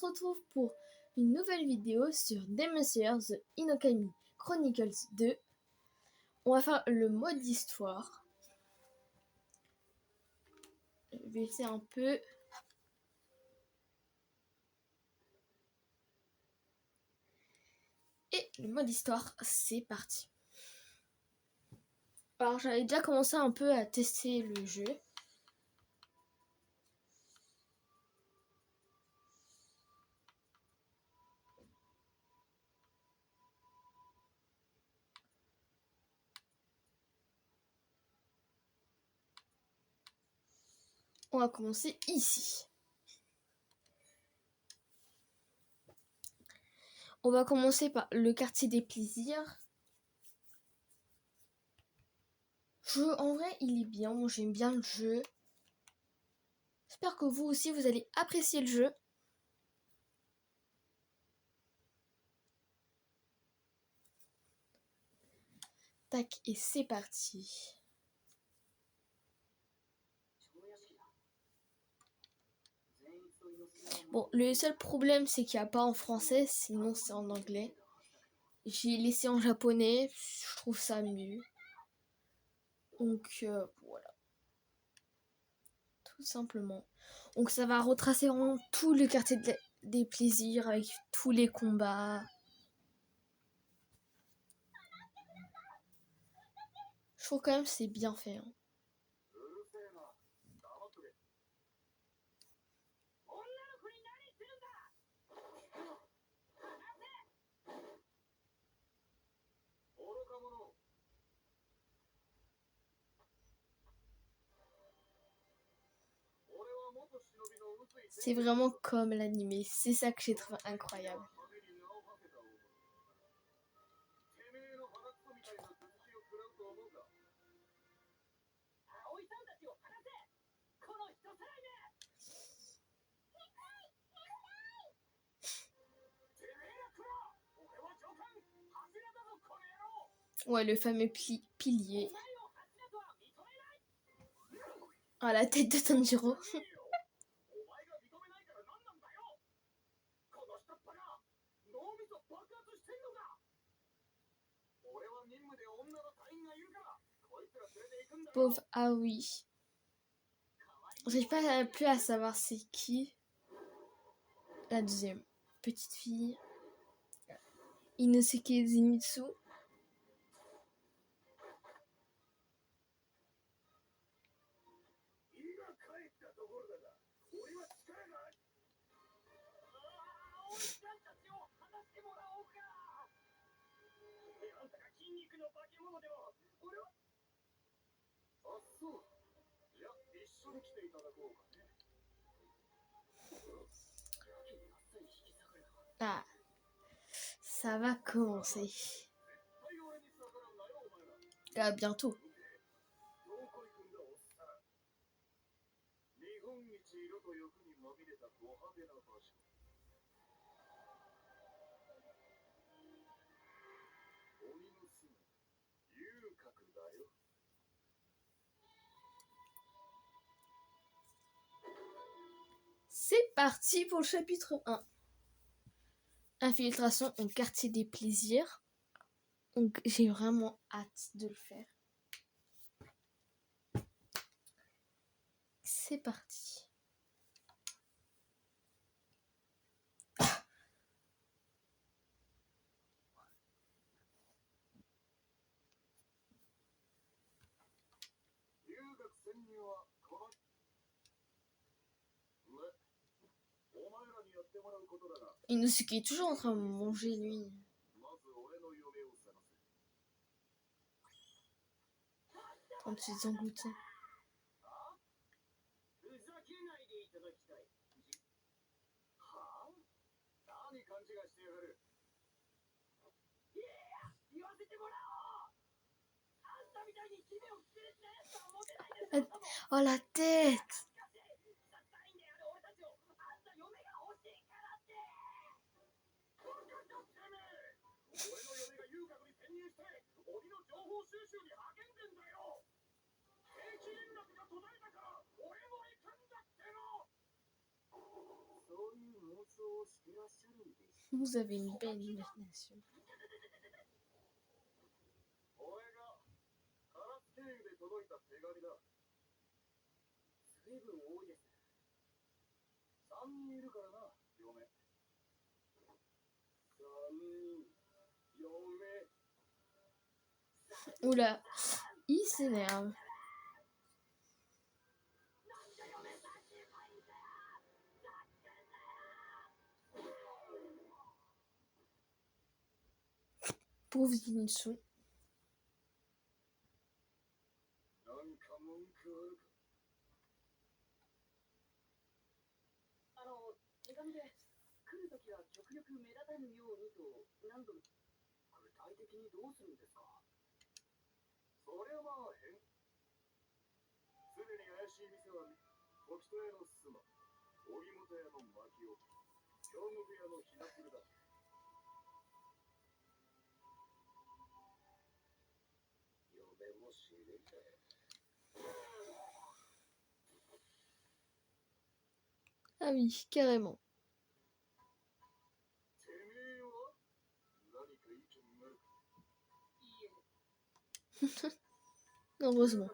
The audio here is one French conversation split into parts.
retrouve pour une nouvelle vidéo sur Demon Slayer The Inokami Chronicles 2. On va faire le mode histoire. Je vais laisser un peu. Et le mode histoire, c'est parti. Alors j'avais déjà commencé un peu à tester le jeu. On va commencer ici. On va commencer par le quartier des plaisirs. En vrai, il est bien. Moi, j'aime bien le jeu. J'espère que vous aussi, vous allez apprécier le jeu. Tac, et c'est parti. Bon, le seul problème, c'est qu'il n'y a pas en français, sinon c'est en anglais. J'ai laissé en japonais, je trouve ça mieux. Donc, voilà. Tout simplement. Donc, ça va retracer vraiment tout le quartier des plaisirs, avec tous les combats. Je trouve quand même que c'est bien fait. Hein. C'est vraiment comme l'animé. C'est ça que j'ai trouvé incroyable. Ouais, le fameux pilier. Ah, la tête de Tanjiro. Pauvre, ah oui. J'arrive pas plus à savoir c'est qui. La deuxième petite fille. Inosuke Zenitsu. Ah, ça va commencer. À bientôt. C'est parti pour le chapitre 1. Infiltration au quartier des plaisirs. Donc j'ai vraiment hâte de le faire. C'est parti. Inosuke est toujours en train de manger lui. En dessous de son goûter. Oh la tête! Vous avez une belle imagination. Oula, il s'énerve. Pauvre Zinchou. Ah oui, carrément. Heureusement.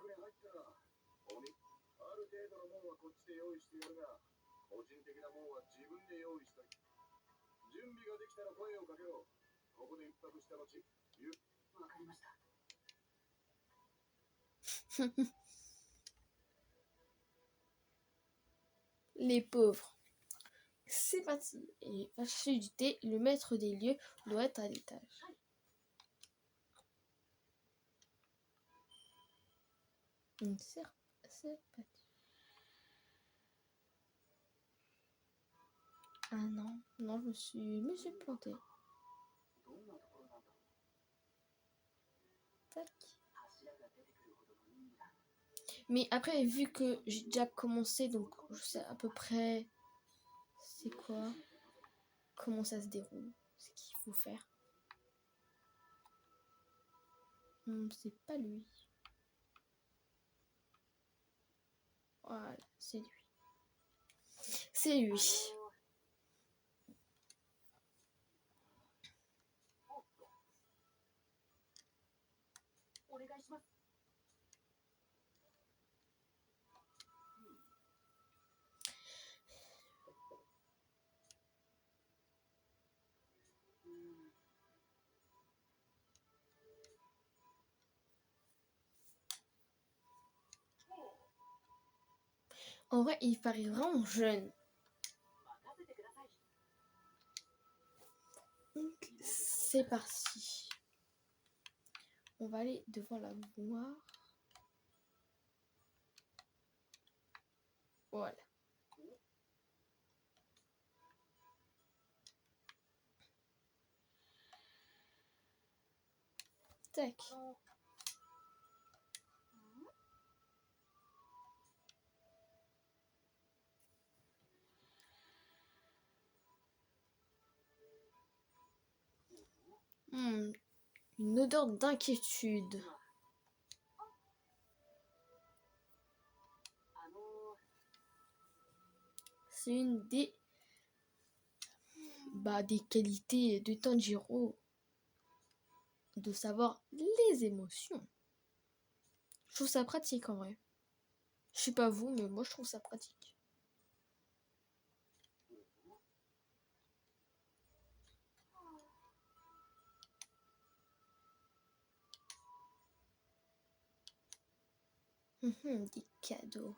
Les pauvres. C'est parti. Et va chercher du thé. Le maître des lieux doit être à l'étage. C'est parti. Ah non, non, je me suis plantée. Tac. Mais après, vu que j'ai déjà commencé, donc je sais à peu près c'est quoi, comment ça se déroule, ce qu'il faut faire. C'est pas lui. Voilà, c'est lui. C'est lui. En vrai, il paraît vraiment jeune. Donc, c'est parti. On va aller devant la boire. Voilà. Tac. Une odeur d'inquiétude. C'est une des qualités de Tanjiro, de savoir les émotions. Je trouve ça pratique en vrai. Je sais pas vous, mais moi je trouve ça pratique. Des cadeaux.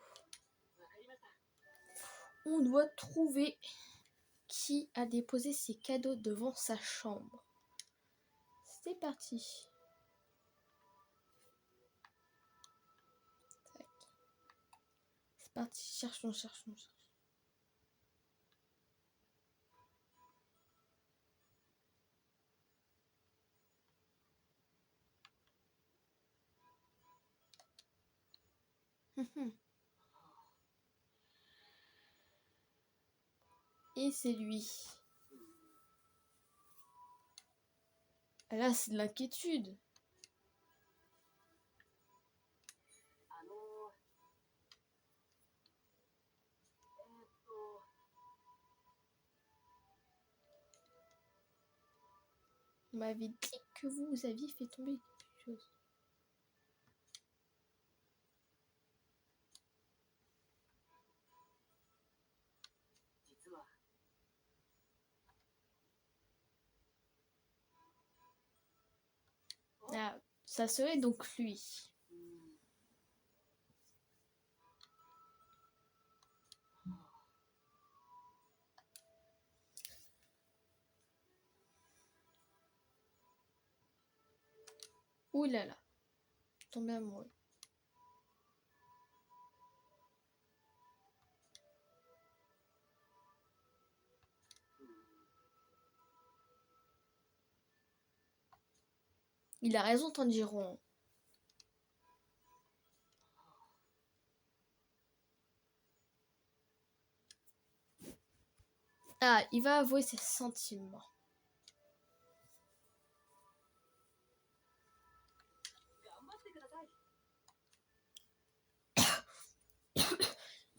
On doit trouver qui a déposé ses cadeaux devant sa chambre. C'est parti. Tac. C'est parti, cherchons. Et c'est lui. Là, c'est de l'inquiétude. On m'avait dit que vous aviez fait tomber quelque chose. Ah, ça serait donc lui. Ouh là là, tombé amoureux. Il a raison, Tanjiro. Ah, il va avouer ses sentiments.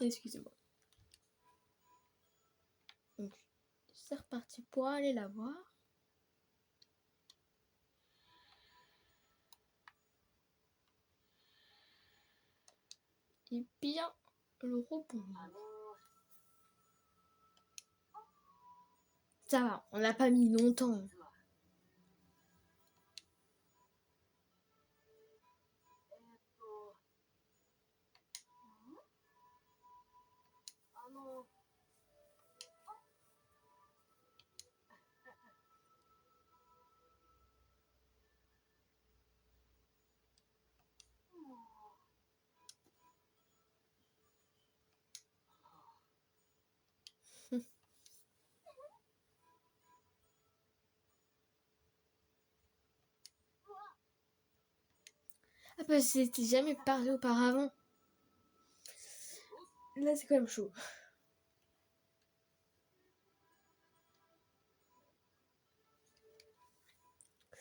Excusez-moi. Donc, c'est reparti pour aller la voir. Et bien le rebondir. Ça va, on n'a pas mis longtemps. Ah bah c'était jamais parlé auparavant. Là c'est quand même chaud.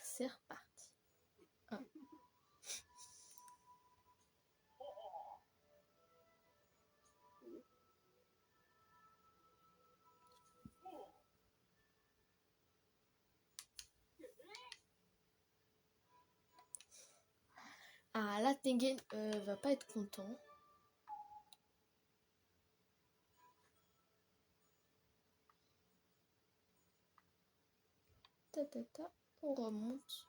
C'est reparti. Ah. Ah là Tengen va pas être content. Ta ta ta, on remonte.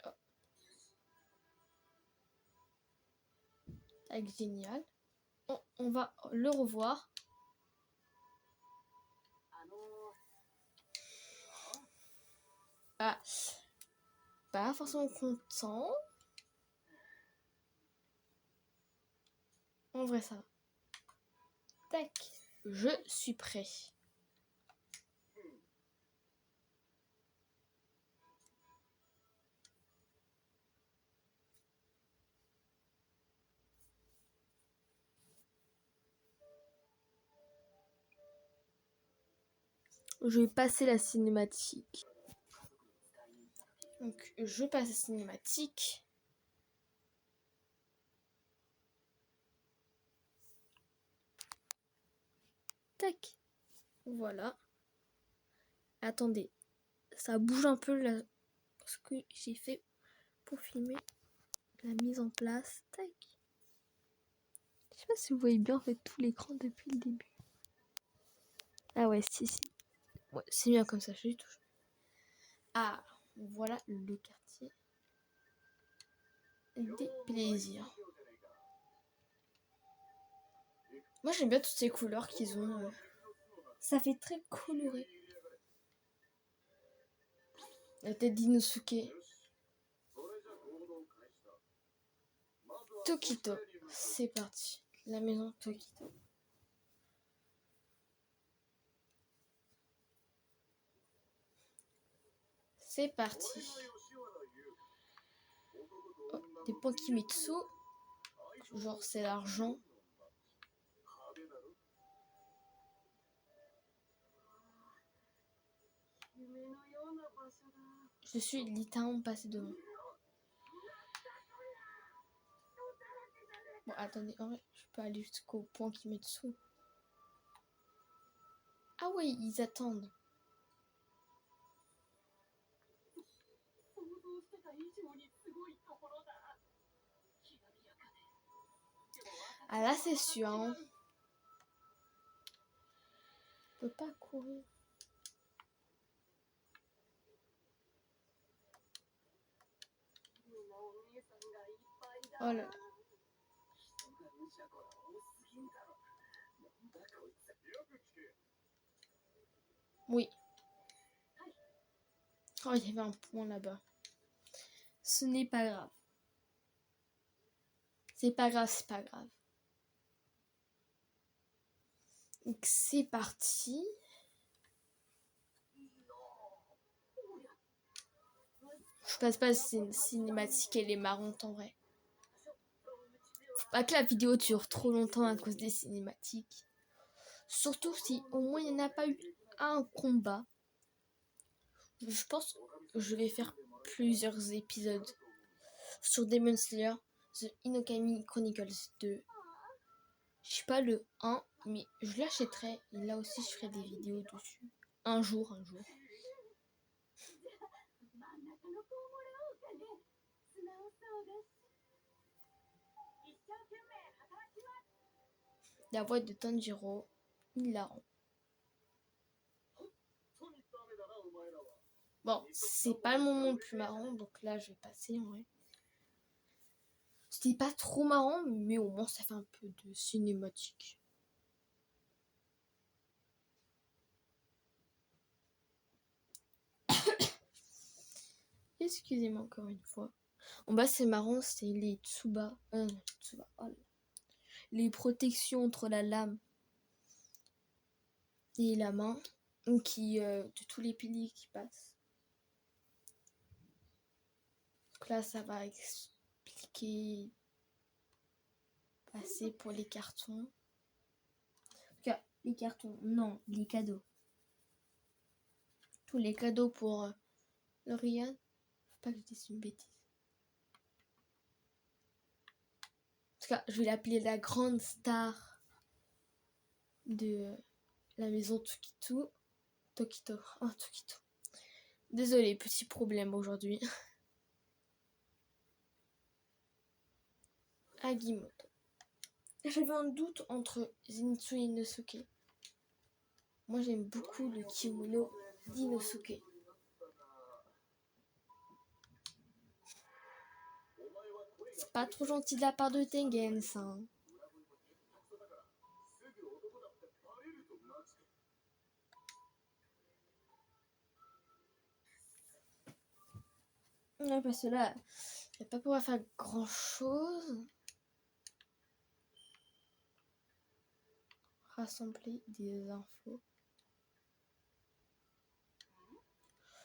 Oh. Avec génial. On va le revoir. Ah, pas forcément content. En vrai, ça va. Tac, je suis prêt. Je vais passer la cinématique. Donc, je passe la cinématique. Tac. Voilà. Attendez. Ça bouge un peu là. Ce que j'ai fait pour filmer la mise en place. Tac. Je sais pas si vous voyez bien en fait tout l'écran depuis le début. Ah ouais, si. Ouais, c'est bien comme ça, je suis touche. Ah, voilà le quartier des plaisirs. Moi j'aime bien toutes ces couleurs qu'ils ont. Ça fait très coloré. La tête d'Inosuke. Tokito. C'est parti. La maison Tokito. C'est parti. Oh, des points Kimitsu. Genre c'est l'argent. Je suis littéralement passé devant. Bon, attendez, en vrai, je peux aller jusqu'au point Kimitsu. Ah ouais, ils attendent. Ah là, c'est sûr. Hein. On peut pas courir. Oh là. Oui. Oh, il y avait un point là-bas. Ce n'est pas grave. C'est pas grave, c'est pas grave. Donc c'est parti. Je passe pas cinématique, elle est marrante en vrai. Faut pas que la vidéo dure trop longtemps à cause des cinématiques. Surtout si au moins il n'y en a pas eu un combat. Je pense que je vais faire plusieurs épisodes sur Demon Slayer, The Inokami Chronicles 2. Je sais pas le 1, mais je l'achèterai. Et là aussi, je ferai des vidéos dessus. Un jour. La voix de Tanjiro, hilarant. Bon, c'est pas le moment le plus marrant, donc là, je vais passer en vrai. C'était pas trop marrant, mais au moins, ça fait un peu de cinématique. Excusez-moi encore une fois. En bas, c'est marrant, c'est les Tsuba. Oh là. Les protections entre la lame et la main, qui de tous les piliers qui passent. Donc là, ça va expliquer passer pour les cartons. En tout cas, les cartons, non, les cadeaux. Tous les cadeaux pour Lauriane. Faut pas que je dise une bêtise. En tout cas, je vais l'appeler la grande star de la maison Tokito. Tokito. Désolée, petit problème aujourd'hui. Agimoto. J'avais un doute entre Zenitsu et Inosuke. Moi, j'aime beaucoup le kimono d'Inosuke. C'est pas trop gentil de la part de Tengen, ça. Hein. Ouais, parce que là, il n'y a pas pouvoir faire grand chose. Rassembler des infos.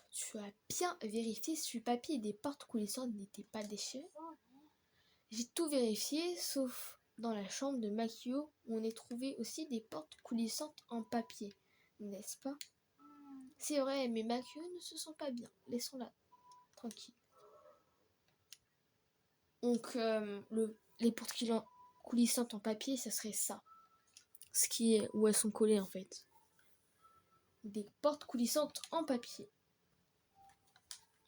Tu as bien vérifié si le papier des portes coulissantes n'étaient pas déchirés. J'ai tout vérifié, sauf dans la chambre de Makio, où on a trouvé aussi des portes coulissantes en papier, n'est-ce pas? C'est vrai, mais Makio ne se sent pas bien. Laissons-la tranquille. Donc, les portes coulissantes en papier, ça serait ça. Ce qui est où elles sont collées en fait. Des portes coulissantes en papier.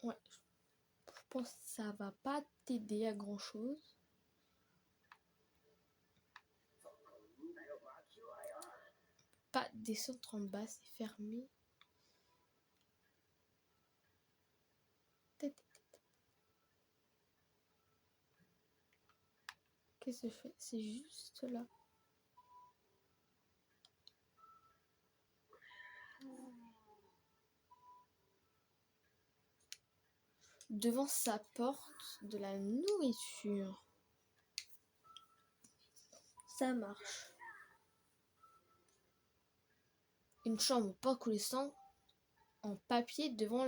Ouais. Je pense que ça va pas t'aider à grand chose. Pas descendre en bas, c'est fermé. Qu'est-ce que je fais? C'est juste là. Devant sa porte, de la nourriture. Ça marche. Une chambre pas coulissante en papier devant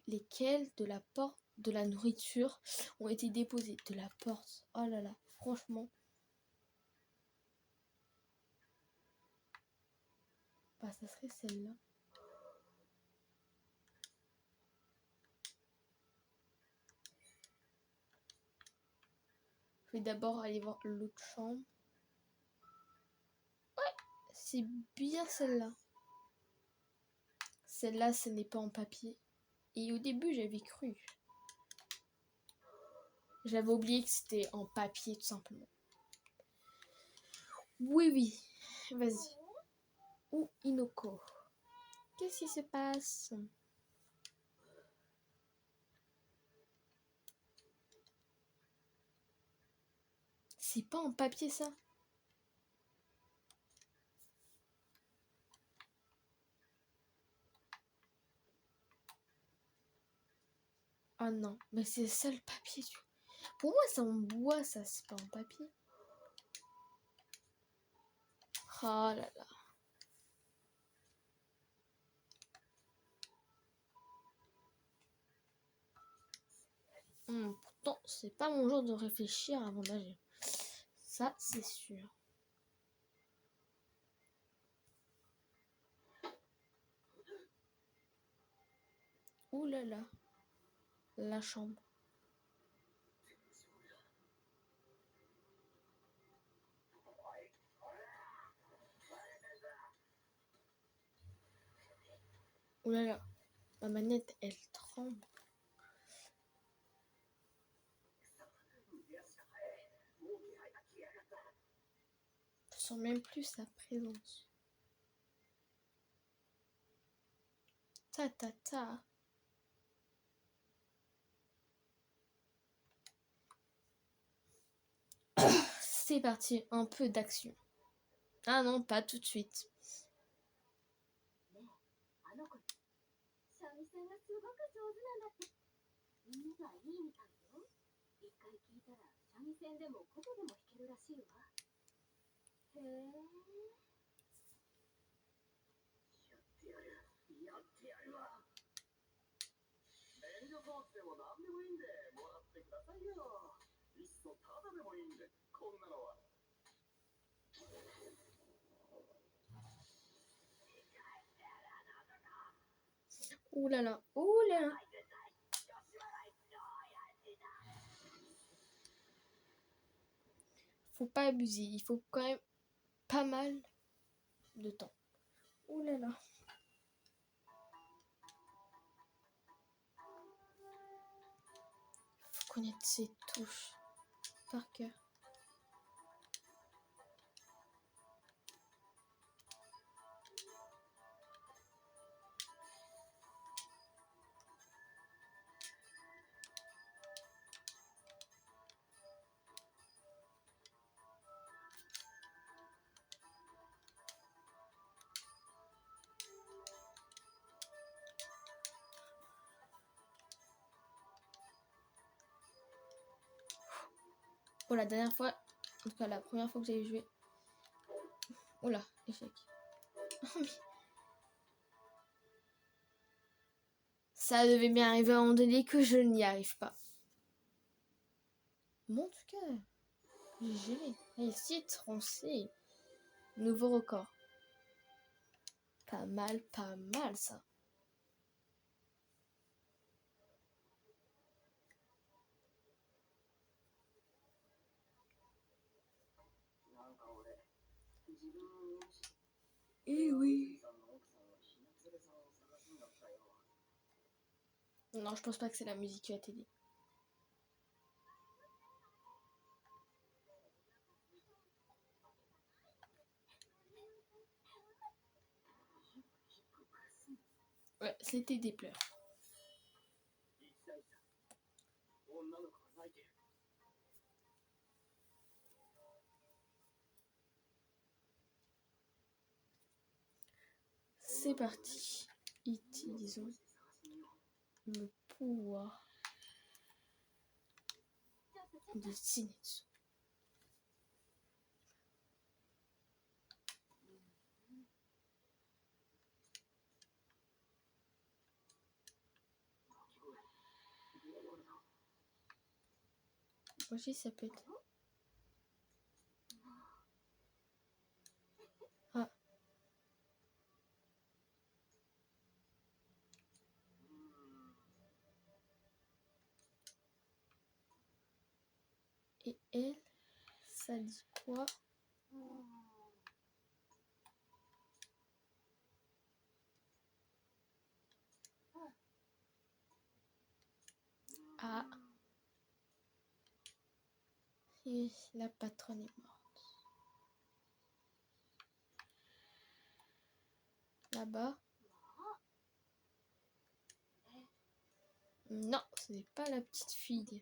lesquels de la porte de la nourriture ont été déposés. De la porte. Oh là là, franchement. Bah, ça serait celle-là. Je vais d'abord aller voir l'autre chambre. Ouais, c'est bien celle-là. Celle-là, ce n'est pas en papier. Et au début, j'avais cru. J'avais oublié que c'était en papier, tout simplement. Oui, oui. Vas-y. Ou Inoko. Qu'est-ce qui se passe? C'est pas en papier, ça? Ah non, mais c'est ça le papier. Pour moi, c'est en bois, ça, c'est pas en papier. Oh là là. Pourtant, c'est pas mon genre de réfléchir avant d'agir. Ça, c'est sûr. Ouh là là. La chambre. Ouh là là. Ma manette, elle tremble. Je sens même plus sa présence. Ta ta ta. C'est parti, un peu d'action. Ah non, pas tout de suite. Ouh là là, ouh là là. Faut pas abuser, il faut quand même pas mal de temps. Ouh là là. Faut connaître ses touches par cœur. Oh, la dernière fois, en tout cas la première fois que j'avais joué. Oh là, échec. Ça devait bien arriver à un moment donné que je n'y arrive pas. Bon, en tout cas, j'ai réussi à troncer. Nouveau record. Pas mal ça. Eh oui. Non, je pense pas que c'est la musique qui va t'aider. Ouais, c'était des pleurs. C'est parti. Utilisons le pouvoir de Zenitsu. Aussi, ça peut être... Ah. Et elle, ça dit quoi? Ah. Et la patronne est morte. Là-bas. Non, ce n'est pas la petite fille.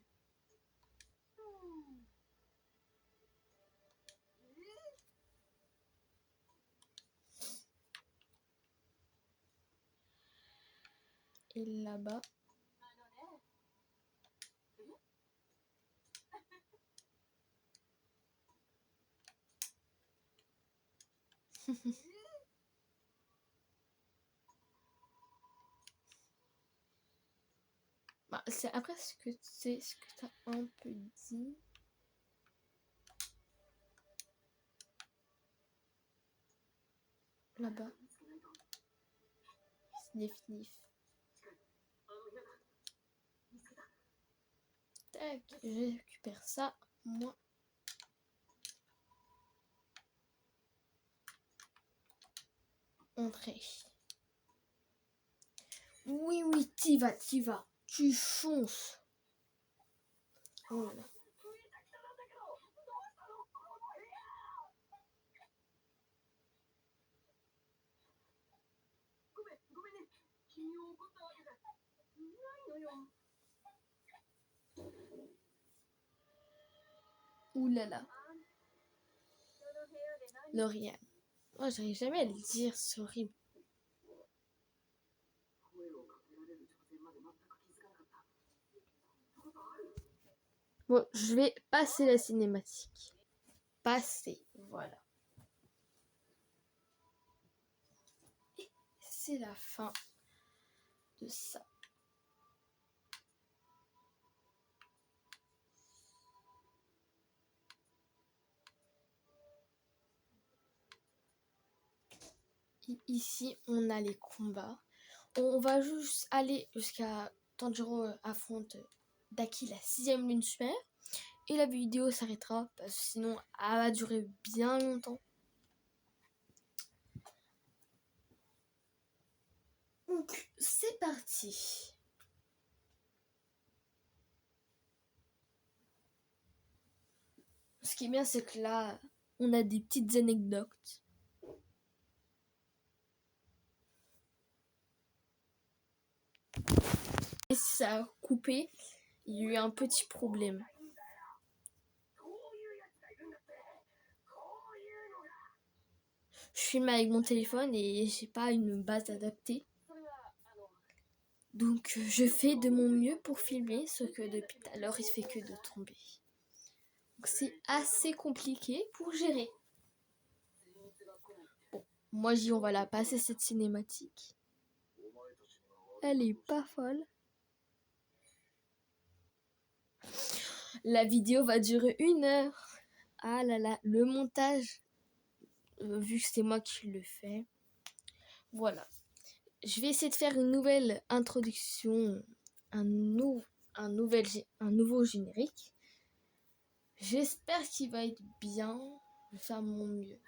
Et là-bas. Bah, c'est après ce que tu as un peu dit. Là-bas. Sniff, sniff. Tac, je récupère ça. Moi. Entrer. Oui, oui, t'y vas, t'y vas. Tu fonces. Oh là là. Ouh là là. Lauriane. Oh, j'arrive jamais à le dire, c'est horrible. Bon, je vais passer la cinématique. Passer, voilà. Et c'est la fin de ça. Et ici, on a les combats. On va juste aller jusqu'à Tanjiro affronte Daki, la 6ème lune super. Et la vidéo s'arrêtera parce que sinon elle va durer bien longtemps. Donc c'est parti. Ce qui est bien, c'est que là, on a des petites anecdotes. Et ça a coupé, il y a eu un petit problème. Je filme avec mon téléphone et j'ai pas une base adaptée. Donc je fais de mon mieux pour filmer, sauf que depuis tout à l'heure il se fait que de tomber. Donc c'est assez compliqué pour gérer. Bon, moi je dis on va la passer cette cinématique. Elle est pas folle. La vidéo va durer 1 heure. Ah là là, le montage, vu que c'est moi qui le fais. Voilà. Je vais essayer de faire une nouvelle introduction, un nouveau générique. J'espère qu'il va être bien. Je vais faire mon mieux.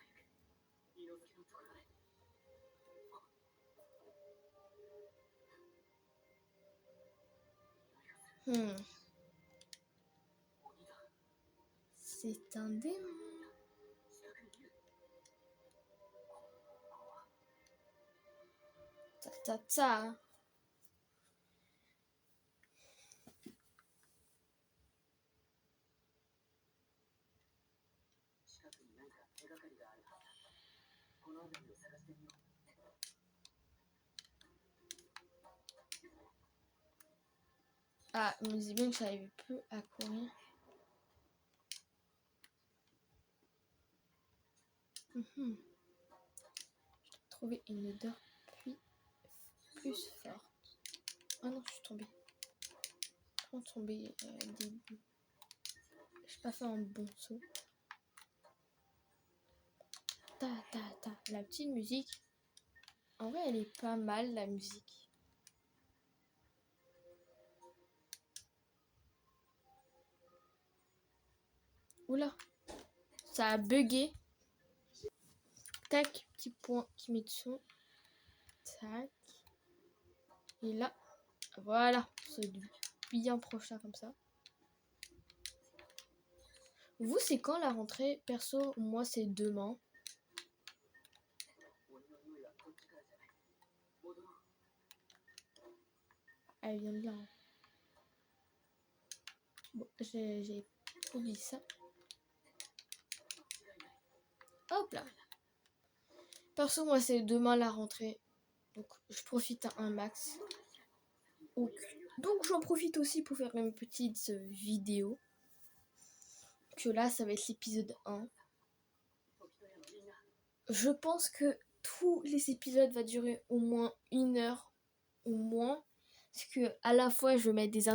C'est un démon. Ta ta ta. Ah, on me dit bien que j'arrive plus à courir. J'ai trouvé une odeur plus forte. Ah non, je suis tombée. Je suis tombée début. J'ai pas fait un bon saut. Ta ta ta. La petite musique. En vrai, elle est pas mal, la musique. Oula. Ça a bugué. Tac, petit point qui met de son. Tac. Et là, voilà, c'est du. bien proche là comme ça. Vous, c'est quand la rentrée? Perso, moi, c'est demain. Elle vient de là. Hein. Bon, j'ai oublié ça. Hop là. Perso, moi, c'est demain la rentrée. Donc, je profite un max. Donc, j'en profite aussi pour faire une petite vidéo. Que là, ça va être l'épisode 1. Je pense que tous les épisodes vont durer au moins 1 heure. Au moins. Parce que à la fois, je vais mettre des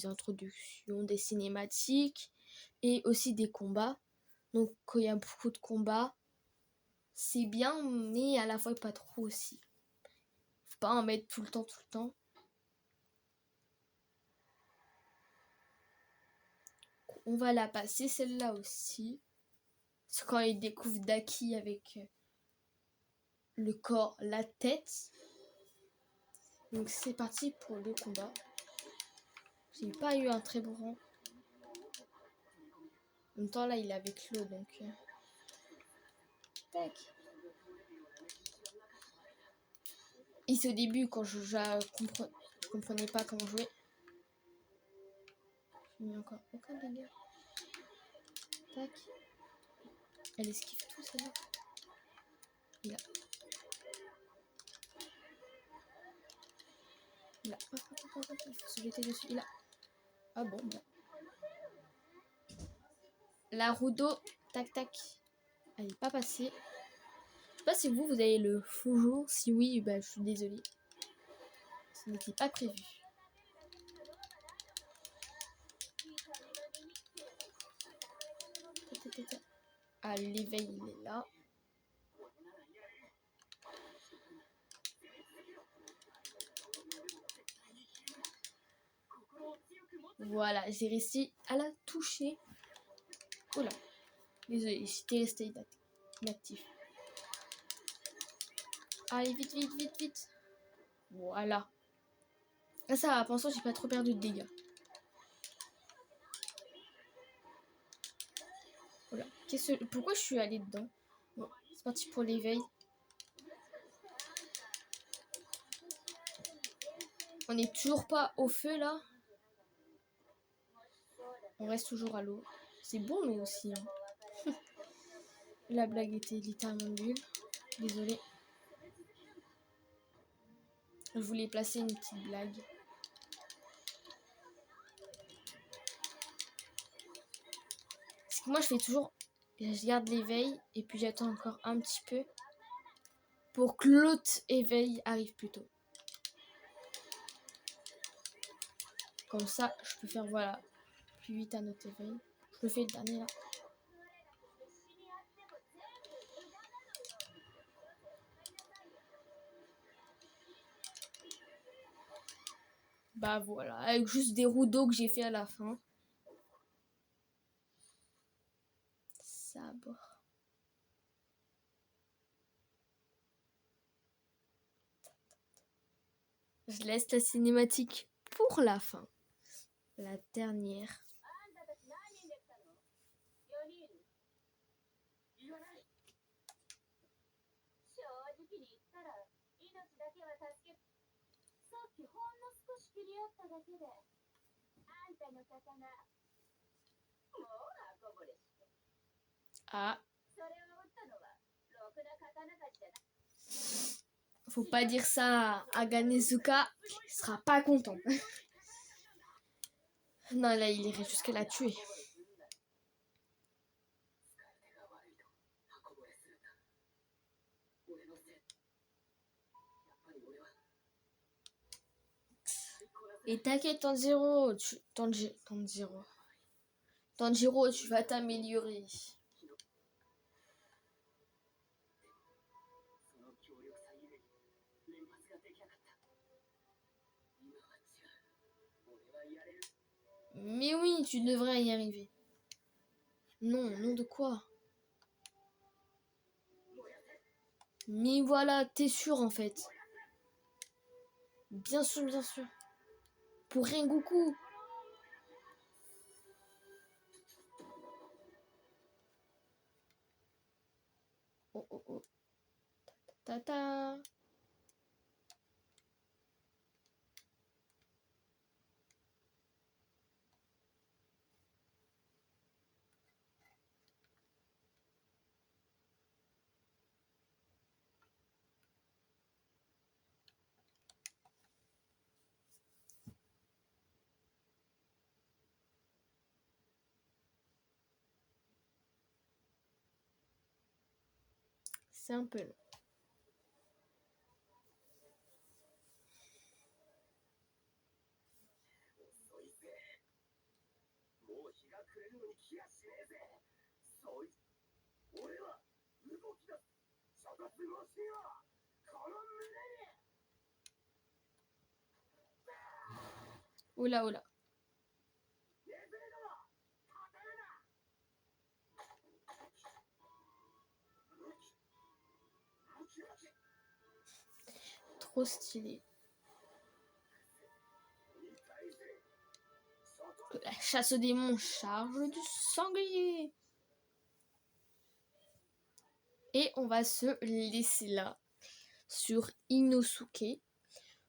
introductions, des cinématiques. Et aussi des combats. Donc, quand il y a beaucoup de combats, c'est bien, mais à la fois pas trop aussi. Faut pas en mettre tout le temps. On va la passer celle-là aussi. C'est quand il découvre Daki avec le corps, la tête. Donc c'est parti pour le combat. J'ai pas eu un très bon rang. En même temps là il est avec l'eau donc. Tac. Et c'est au début quand je comprenais pas comment jouer. J'ai mis encore aucun dégât. Tac. Elle esquive tout ça là. Là. Là. Il faut se jeter dessus. Là. Ah bon. Là. La roue d'eau. Tac tac. Elle n'est pas passée. Je sais pas si vous avez le faux jour. Si oui, bah, je suis désolée. Ce n'était pas prévu. Ah, l'éveil, il est là. Voilà, j'ai réussi à la toucher. Oh là. Désolée, j'étais resté inactif. Allez, vite. Voilà. Ah, ça va, pour l'instant, j'ai pas trop perdu de dégâts. Voilà. Pourquoi je suis allée dedans? Bon, c'est parti pour l'éveil. On n'est toujours pas au feu là. On reste toujours à l'eau. C'est bon mais aussi. Hein. La blague était littéralement nulle. Désolée. Je voulais placer une petite blague. Parce que moi je fais toujours. Je garde l'éveil et puis j'attends encore un petit peu. Pour que l'autre éveil arrive plus tôt. Comme ça, je peux faire voilà plus vite un autre éveil. Je le fais le dernier là. Bah voilà, avec juste des roues d'eau que j'ai fait à la fin. Sabre. Je laisse la cinématique pour la fin. La dernière. Ah. Faut pas dire ça à Ganezuka, il sera pas content. Non, là, il irait jusqu'à la tuer. Et t'inquiète, Tanjiro, Tanjiro, tu vas t'améliorer. Mais oui, tu devrais y arriver. Non, non de quoi? Mais voilà, t'es sûr en fait. Bien sûr. Pour Rengoku. Oh oh oh. Tata. C'est un peu long. Oula oula. Trop stylé. La chasse aux démons charge du sanglier. Et on va se laisser là sur Inosuke.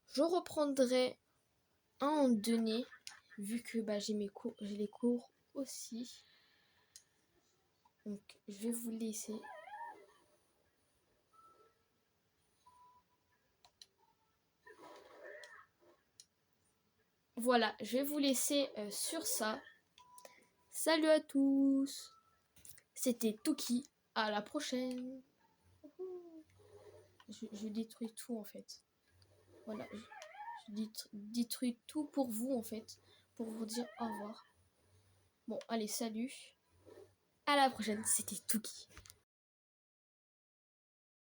Je reprendrai un en donné vu que j'ai les cours aussi. Donc je vais vous laisser. Voilà, je vais vous laisser sur ça. Salut à tous. C'était Toki. À la prochaine. Je détruis tout en fait. Voilà, je détruis tout pour vous en fait. Pour vous dire au revoir. Bon, allez, salut. À la prochaine, c'était Toki.